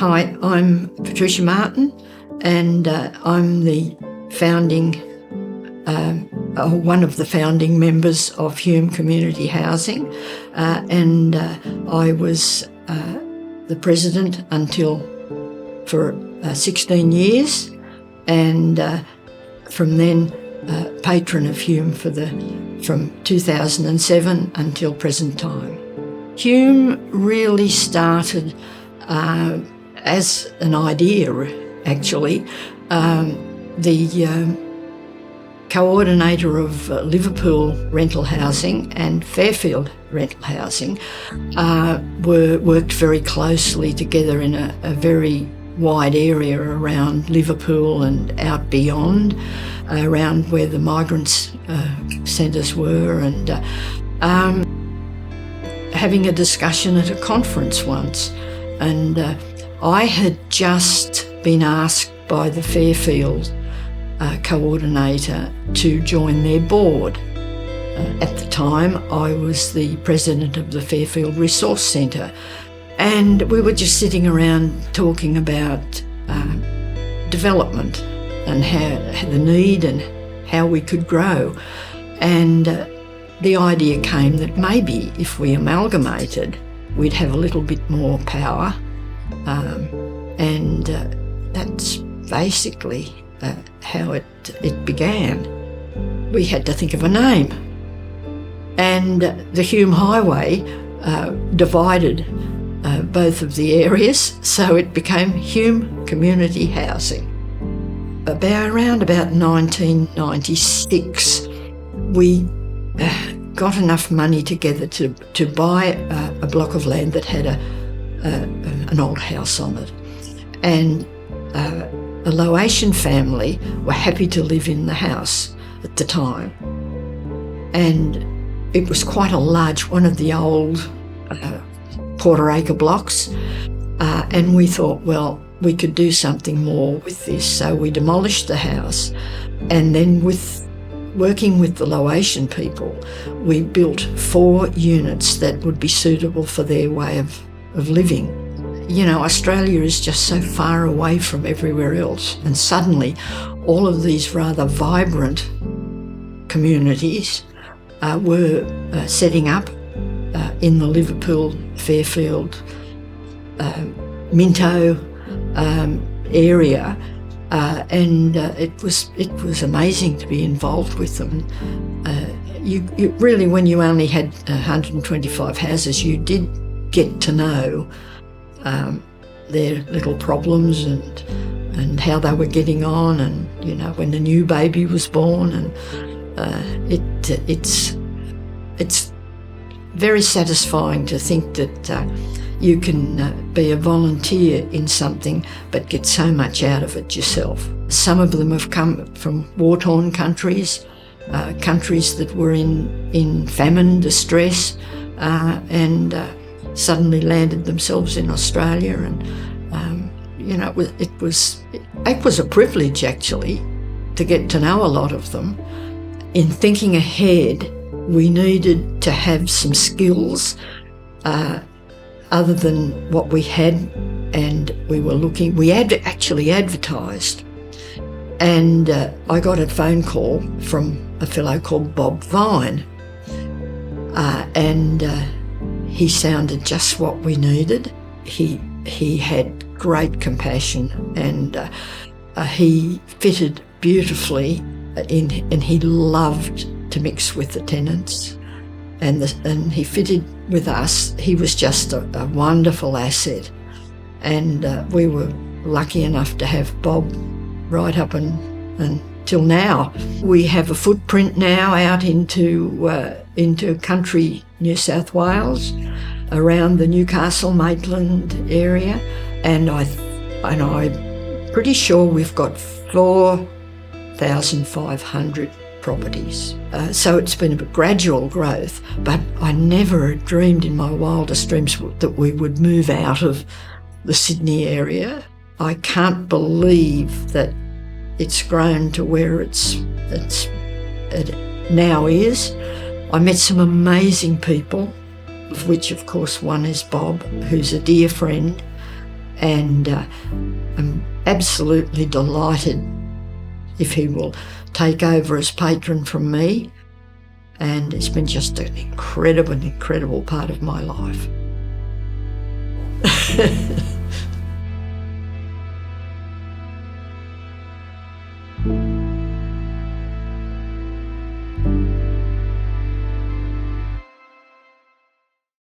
Hi, I'm Patricia Martin, and I'm the founding, one of the founding members of Hume Community Housing, and I was the president for 16 years, and from then patron of Hume from 2007 until present time. Hume really started as an idea, actually. The coordinator of Liverpool rental housing and Fairfield rental housing worked very closely together in a very wide area around Liverpool and out beyond, around where the migrants centres were, and having a discussion at a conference once. And I had just been asked by the Fairfield coordinator to join their board. At the time, I was the president of the Fairfield Resource Centre, and we were just sitting around talking about development and how the need and how we could grow. And the idea came that maybe if we amalgamated, we'd have a little bit more power, and that's basically how it began. We had to think of a name, and the Hume Highway divided both of the areas, so it became Hume Community Housing. Around about 1996, we got enough money together to buy a block of land that had an old house on it, and a Laotian family were happy to live in the house at the time, and it was quite a large, one of the old quarter-acre blocks, and we thought, well, we could do something more with this, so we demolished the house, and then working with the Laotian people, we built 4 units that would be suitable for their way of living. You know, Australia is just so far away from everywhere else, and suddenly all of these rather vibrant communities were setting up in the Liverpool, Fairfield, Minto area. And it was amazing to be involved with them. You really, when you only had 125 houses, you did get to know their little problems and how they were getting on, and you know, when the new baby was born, and it's very satisfying to think that you can be a volunteer in something but get so much out of it yourself. Some of them have come from war-torn countries, countries that were in famine distress, and suddenly landed themselves in Australia. And you know, it was a privilege, actually, to get to know a lot of them. In thinking ahead, we needed to have some skills other than what we had, and we actually advertised. And I got a phone call from a fellow called Bob Vine, and he sounded just what we needed. He had great compassion, and he fitted beautifully in, and he loved to mix with the tenants. And he fitted with us. He was just a wonderful asset, and we were lucky enough to have Bob right up until now. We have a footprint now out into country New South Wales, around the Newcastle Maitland area, and I'm pretty sure we've got 4,500 properties. So it's been a gradual growth, but I never dreamed in my wildest dreams that we would move out of the Sydney area. I can't believe that it's grown to where it now is. I met some amazing people, of which of course one is Bob, who's a dear friend, and I'm absolutely delighted if he will take over as patron from me, and it's been just an incredible part of my life.